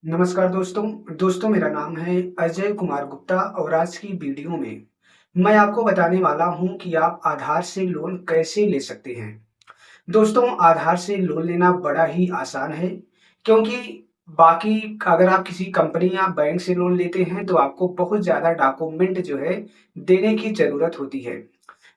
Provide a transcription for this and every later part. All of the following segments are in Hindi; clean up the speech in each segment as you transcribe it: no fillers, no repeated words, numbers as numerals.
नमस्कार दोस्तों मेरा नाम है अजय कुमार गुप्ता और आज की वीडियो में मैं आपको बताने वाला हूं कि आप आधार से लोन कैसे ले सकते हैं। दोस्तों, आधार से लोन लेना बड़ा ही आसान है, क्योंकि बाकी अगर आप किसी कंपनी या बैंक से लोन लेते हैं तो आपको बहुत ज़्यादा डॉक्यूमेंट जो है देने की ज़रूरत होती है।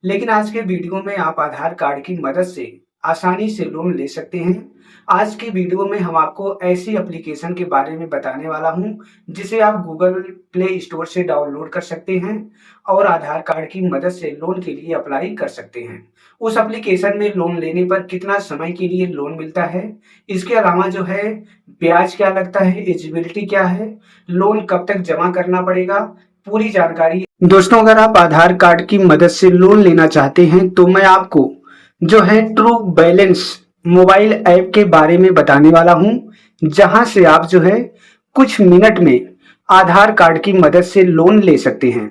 लेकिन आज के वीडियो में आप आधार कार्ड की मदद से आसानी से लोन ले सकते हैं। आज के वीडियो में हम आपको ऐसी एप्लीकेशन के बारे में बताने वाला हूं जिसे आप गूगल प्ले स्टोर से डाउनलोड कर सकते हैं और आधार कार्ड की मदद से लोन के लिए अप्लाई कर सकते हैं। उस एप्लीकेशन में लोन लेने पर कितना समय के लिए लोन मिलता है, इसके अलावा जो है ब्याज क्या लगता है, एलिजिबिलिटी क्या है, लोन कब तक जमा करना पड़ेगा, पूरी जानकारी। दोस्तों, अगर आप आधार कार्ड की मदद से लोन लेना चाहते हैं तो मैं आपको जो है ट्रू बैलेंस मोबाइल ऐप के बारे में बताने वाला हूं, जहां से आप जो है कुछ मिनट में आधार कार्ड की मदद से लोन ले सकते हैं।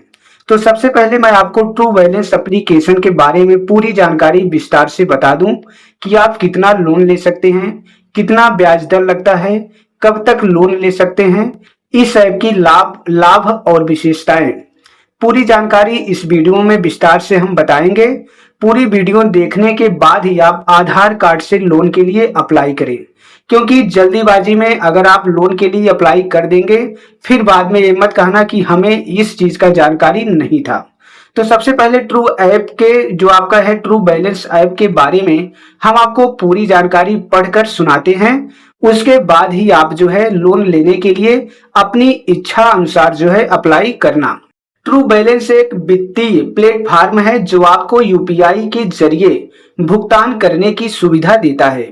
तो सबसे पहले मैं आपको ट्रू बैलेंस एप्लीकेशन के बारे में पूरी जानकारी विस्तार से बता दूं कि आप कितना लोन ले सकते हैं, कितना ब्याज दर लगता है, कब तक लोन ले सकते हैं, इस ऐप की लाभ और विशेषताएं। पूरी जानकारी इस वीडियो में विस्तार से हम बताएंगे। पूरी वीडियो देखने के बाद ही आप आधार कार्ड से लोन के लिए अप्लाई करें, क्योंकि जल्दीबाजी में अगर आप लोन के लिए अप्लाई कर देंगे फिर बाद में ये मत कहना कि हमें इस चीज का जानकारी नहीं था। तो सबसे पहले ट्रू ऐप के जो आपका है ट्रू बैलेंस ऐप के बारे में हम आपको पूरी जानकारी पढ़कर सुनाते हैं। उसके बाद ही आप जो है लोन लेने के लिए अपनी इच्छा अनुसार जो है अप्लाई करना। ट्रू बैलेंस एक वित्तीय प्लेटफॉर्म है जो आपको यूपीआई के जरिए भुगतान करने की सुविधा देता है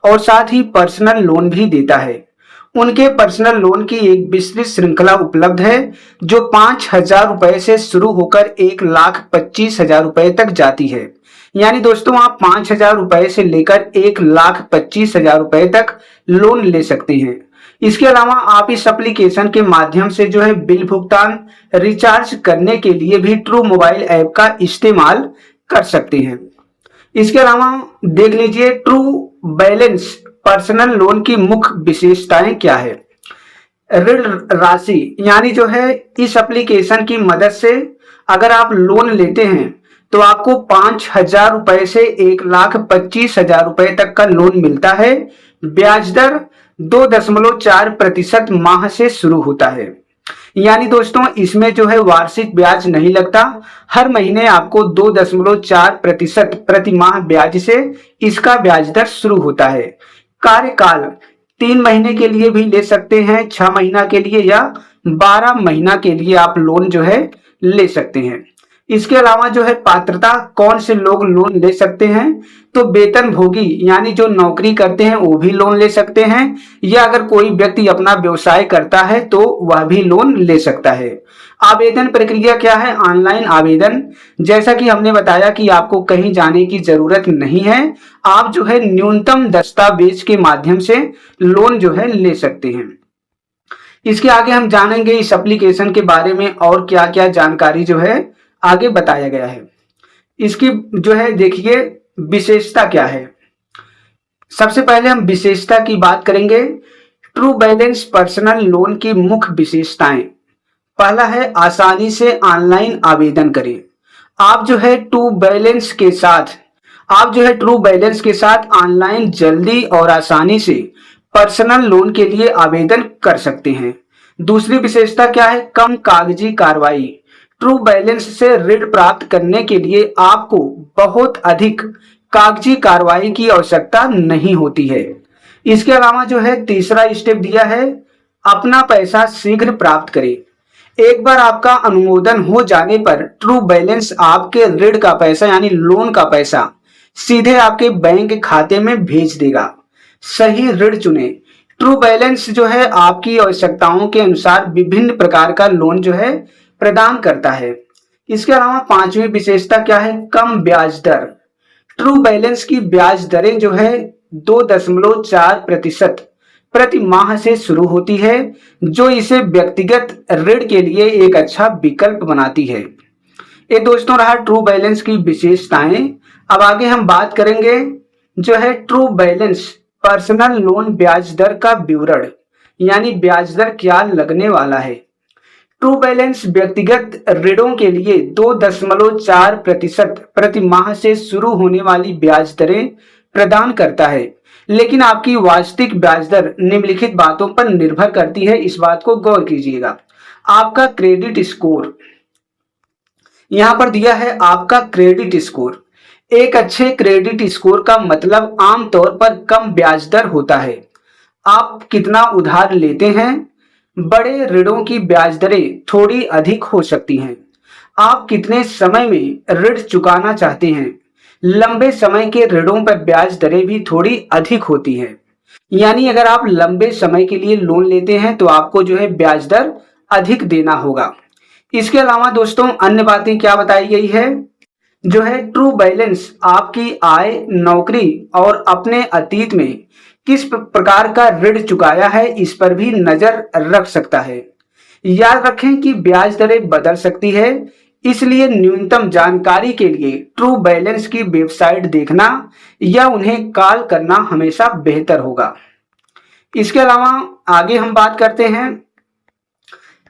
और साथ ही पर्सनल लोन भी देता है। उनके पर्सनल लोन की एक विस्तृत श्रृंखला उपलब्ध है जो 5,000 रुपए से शुरू होकर 1,25,000 रुपए तक जाती है। यानी दोस्तों, आप 5,000 रुपए से लेकर 1,25,000 रुपए तक लोन ले सकते हैं। इसके अलावा आप इस एप्लीकेशन के माध्यम से जो है बिल भुगतान, रिचार्ज करने के लिए भी ट्रू मोबाइल ऐप का इस्तेमाल कर सकते हैं। इसके अलावा देख लीजिए ट्रू बैलेंस पर्सनल लोन की मुख्य विशेषताएं क्या है। ऋण राशि यानी जो है इस एप्लीकेशन की मदद से अगर आप लोन लेते हैं तो आपको 5,000 रुपए से 1,25,000 रुपए तक का लोन मिलता है। ब्याज दर 2.4% माह से शुरू होता है। यानी दोस्तों, इसमें जो है वार्षिक ब्याज नहीं लगता, हर महीने आपको 2.4% प्रति माह ब्याज से इसका ब्याज दर शुरू होता है। कार्यकाल 3 महीने के लिए भी ले सकते हैं, 6 महीना के लिए या 12 महीना के लिए आप लोन जो है ले सकते हैं। इसके अलावा जो है पात्रता, कौन से लोग लोन ले सकते हैं, तो वेतन भोगी यानी जो नौकरी करते हैं वो भी लोन ले सकते हैं, या अगर कोई व्यक्ति अपना व्यवसाय करता है तो वह भी लोन ले सकता है। आवेदन प्रक्रिया क्या है, ऑनलाइन आवेदन। जैसा कि हमने बताया कि आपको कहीं जाने की जरूरत नहीं है, आप जो है न्यूनतम दस्तावेज के माध्यम से लोन जो है ले सकते हैं। इसके आगे हम जानेंगे इस एप्लीकेशन के बारे में और क्या क्या जानकारी जो है आगे बताया गया है। इसकी जो है देखिए विशेषता क्या है। सबसे पहले हम विशेषता की बात करेंगे। ट्रू बैलेंस पर्सनल लोन की मुख्य विशेषताएं। पहला है आसानी से ऑनलाइन आवेदन करें। आप जो है ट्रू बैलेंस के साथ ऑनलाइन जल्दी और आसानी से पर्सनल लोन के लिए आवेदन कर सकते हैं। दूसरी विशेषता क्या है, कम कागजी कार्रवाई। ट्रू बैलेंस से ऋण प्राप्त करने के लिए आपको बहुत अधिक कागजी कार्रवाई की आवश्यकता नहीं होती है। इसके अलावा जो है तीसरा स्टेप दिया है, अपना पैसा शीघ्र प्राप्त करें। एक बार आपका अनुमोदन हो जाने पर ट्रू बैलेंस आपके ऋण का पैसा यानी लोन का पैसा सीधे आपके बैंक खाते में भेज देगा। सही ऋण चुने। ट्रू बैलेंस जो है आपकी आवश्यकताओं के अनुसार विभिन्न प्रकार का लोन जो है प्रदान करता है। इसके अलावा पांचवी विशेषता क्या है, कम ब्याज दर। ट्रू बैलेंस की ब्याज दरें जो है 2.4% प्रति माह से शुरू होती है, जो इसे व्यक्तिगत ऋण के लिए एक अच्छा विकल्प बनाती है। ये दोस्तों रहा ट्रू बैलेंस की विशेषताएं। अब आगे हम बात करेंगे जो है ट्रू बैलेंस पर्सनल लोन ब्याज दर का विवरण। यानी ब्याज दर क्या लगने वाला है। ट्रू बैलेंस व्यक्तिगत ऋणों के लिए 2.4% प्रति माह से शुरू होने वाली ब्याज दरें प्रदान करता है, लेकिन आपकी वास्तविक ब्याज दर निम्नलिखित बातों पर निर्भर करती है, इस बात को गौर कीजिएगा। आपका क्रेडिट स्कोर, यहां पर दिया है आपका क्रेडिट स्कोर। एक अच्छे क्रेडिट स्कोर का मतलब आमतौर पर कम ब्याज दर होता है। आप कितना उधार लेते हैं, बड़े ऋणों की ब्याज दरें थोड़ी अधिक हो सकती हैं। आप कितने समय में ऋण चुकाना चाहते हैं, लंबे समय के ऋणों पर ब्याज दरें भी थोड़ी अधिक होती हैं। यानी अगर आप लंबे समय के लिए लोन लेते हैं तो आपको जो है ब्याज दर अधिक देना होगा। इसके अलावा दोस्तों अन्य बातें क्या बताई गई है, जो है ट्रू बैलेंस आपकी आय, नौकरी और अपने अतीत में किस प्रकार का ऋण चुकाया है इस पर भी नजर रख सकता है। याद रखें कि ब्याज दरें बदल सकती है, इसलिए न्यूनतम जानकारी के लिए ट्रू बैलेंस की वेबसाइट देखना या उन्हें कॉल करना हमेशा बेहतर होगा। इसके अलावा आगे हम बात करते हैं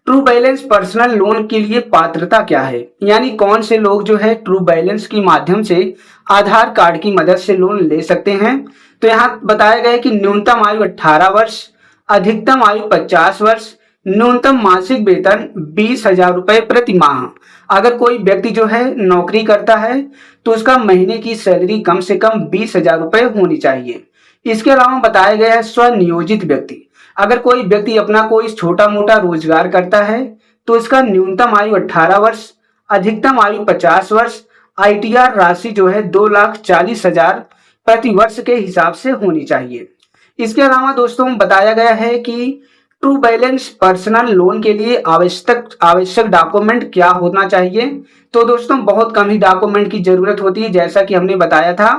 ट्रू बैलेंस पर्सनल लोन के लिए पात्रता क्या है, यानी कौन से लोग जो है ट्रू बैलेंस के माध्यम से आधार कार्ड की मदद से लोन ले सकते हैं। तो यहाँ बताया गया है कि न्यूनतम आयु 18 वर्ष, अधिकतम आयु 50 वर्ष, न्यूनतम मासिक वेतन 20,000 रुपए प्रति माह। अगर कोई व्यक्ति जो है नौकरी करता है तो उसका महीने की सैलरी कम से कम 20,000 रुपए होनी चाहिए। इसके अलावा बताया गया है स्वनियोजित व्यक्ति, अगर कोई व्यक्ति अपना कोई छोटा मोटा रोजगार करता है तो इसका न्यूनतम आयु 18 वर्ष, अधिकतम आयु 50 वर्ष, आईटीआर राशि जो है 2,40,000 प्रति वर्ष के हिसाब से होनी चाहिए। इसके अलावा दोस्तों बताया गया है कि ट्रू बैलेंस पर्सनल लोन के लिए आवश्यक डॉक्यूमेंट क्या होना चाहिए। तो दोस्तों बहुत कम ही डॉक्यूमेंट की जरूरत होती है, जैसा कि हमने बताया था।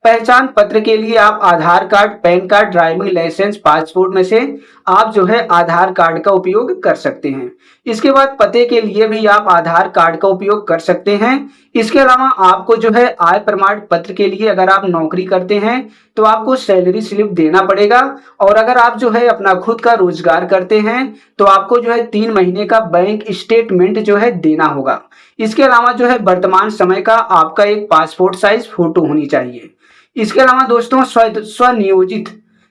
पहचान पत्र के लिए आप Aadhaar card, PAN card, driving licence, passport में से आप जो है आधार कार्ड का उपयोग कर सकते हैं। इसके बाद पते के लिए भी आप आधार कार्ड का उपयोग कर सकते हैं। इसके अलावा आपको जो है आय प्रमाण पत्र के लिए अगर आप नौकरी करते हैं तो आपको सैलरी स्लिप देना पड़ेगा, और अगर आप जो है अपना खुद का रोजगार करते हैं तो आपको जो है 3 महीने का बैंक स्टेटमेंट जो है देना होगा। इसके अलावा जो है वर्तमान समय का आपका एक पासपोर्ट साइज फोटो होनी चाहिए। इसके अलावा दोस्तों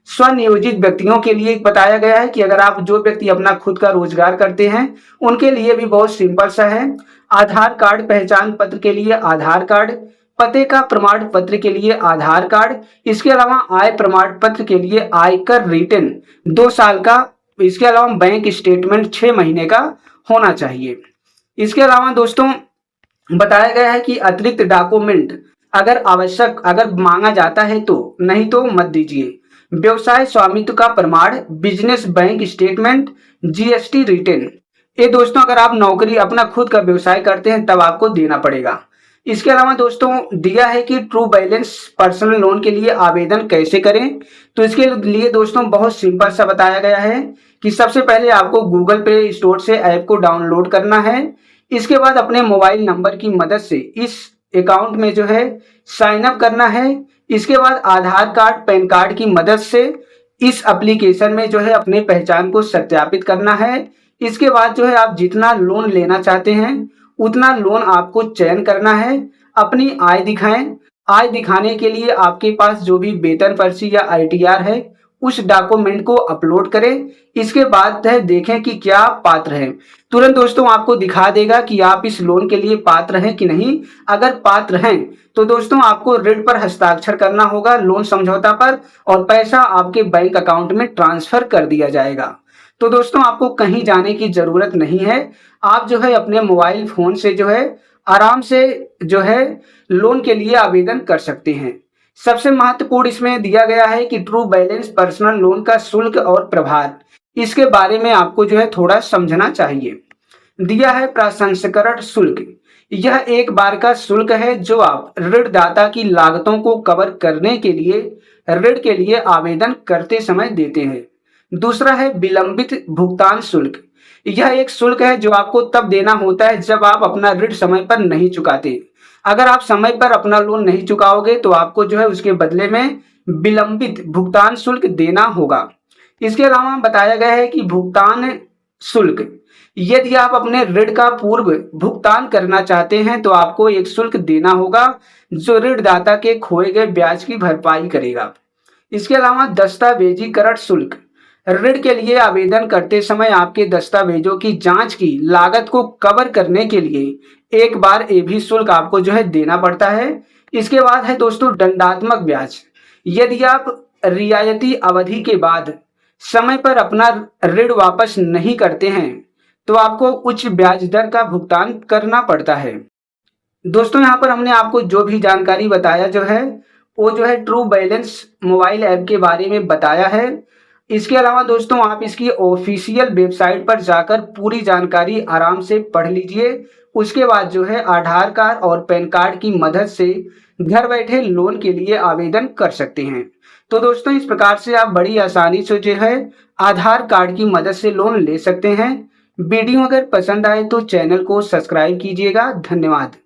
स्वनियोजित व्यक्तियों के लिए बताया गया है कि अगर आप जो व्यक्ति अपना खुद का रोजगार करते हैं उनके लिए भी बहुत सिंपल सा है। आधार कार्ड, पहचान पत्र के लिए आधार कार्ड, पते का प्रमाण पत्र के लिए आधार कार्ड, इसके अलावा आय प्रमाण पत्र के लिए आयकर रिटर्न 2 साल का, इसके अलावा बैंक स्टेटमेंट 6 महीने का होना चाहिए। इसके अलावा दोस्तों बताया गया है कि अतिरिक्त डॉक्यूमेंट अगर मांगा जाता है तो, नहीं तो मत दीजिए। व्यवसाय स्वामित्व का प्रमाण, business bank statement, GST return, ये दोस्तों अगर आप नौकरी अपना खुद का व्यवसाय करते हैं तब आपको देना पड़ेगा। इसके अलावा दोस्तों दिया है कि ट्रू बैलेंस पर्सनल लोन के लिए आवेदन कैसे करें। तो इसके लिए दोस्तों बहुत सिंपल सा बताया गया है कि सबसे पहले आपको गूगल प्ले स्टोर से ऐप को डाउनलोड करना है। इसके बाद अपने मोबाइल नंबर की मदद से इस अकाउंट में जो है साइन अप करना है। इसके बाद आधार कार्ड, पैन कार्ड की मदद से इस एप्लीकेशन में जो है अपने पहचान को सत्यापित करना है। इसके बाद जो है आप जितना लोन लेना चाहते हैं उतना लोन आपको चयन करना है। अपनी आय दिखाएं। आय दिखाने के लिए आपके पास जो भी वेतन पर्ची या आईटीआर है उस डॉक्यूमेंट को अपलोड करें। इसके बाद है देखें कि क्या आप पात्र हैं। तुरंत दोस्तों आपको दिखा देगा कि आप इस लोन के लिए पात्र हैं कि नहीं। अगर पात्र हैं तो दोस्तों आपको ऋण पर हस्ताक्षर करना होगा, लोन समझौता पर, और पैसा आपके बैंक अकाउंट में ट्रांसफर कर दिया जाएगा। तो दोस्तों आपको कहीं जाने की जरूरत नहीं है। आप जो है अपने मोबाइल फोन से जो है आराम से जो है लोन के लिए आवेदन कर सकते हैं। सबसे महत्वपूर्ण इसमें दिया गया है कि ट्रू बैलेंस पर्सनल लोन का शुल्क और प्रभार, इसके बारे में आपको जो है थोड़ा समझना चाहिए। दिया है प्रसंस्करण शुल्क, यह एक बार का शुल्क है जो आप ऋणदाता की लागतों को कवर करने के लिए ऋण के लिए आवेदन करते समय देते हैं। दूसरा है विलंबित भुगतान शुल्क, यह एक शुल्क है जो आपको तब देना होता है जब आप अपना ऋण समय पर नहीं चुकाते। अगर आप समय पर अपना लोन नहीं चुकाओगे तो आपको जो है उसके बदले में विलंबित भुगतान शुल्क देना होगा। इसके अलावा बताया गया है कि भुगतान शुल्क, यदि आप अपने ऋण का पूर्व भुगतान करना चाहते हैं तो आपको एक शुल्क देना होगा जो ऋणदाता के खोए गए ब्याज की भरपाई करेगा। इसके अलावा दस्तावेजीकरण शुल्क, ऋण के लिए आवेदन करते समय आपके दस्तावेजों की जांच की लागत को कवर करने के लिए एक बार ये भी शुल्क आपको देना पड़ता है। इसके बाद है दोस्तों दंडात्मक ब्याज, यदि आप रियायती अवधि के बाद समय पर अपना ऋण वापस नहीं करते हैं तो आपको उच्च ब्याज दर का भुगतान करना पड़ता है। दोस्तों यहाँ पर हमने आपको जो भी जानकारी बताया वो ट्रू बैलेंस मोबाइल ऐप के बारे में बताया है। इसके अलावा दोस्तों आप इसकी ऑफिशियल वेबसाइट पर जाकर पूरी जानकारी आराम से पढ़ लीजिए। उसके बाद आधार कार्ड और पैन कार्ड की मदद से घर बैठे लोन के लिए आवेदन कर सकते हैं। तो दोस्तों इस प्रकार से आप बड़ी आसानी से आधार कार्ड की मदद से लोन ले सकते हैं। वीडियो अगर पसंद आए तो चैनल को सब्सक्राइब कीजिएगा। धन्यवाद।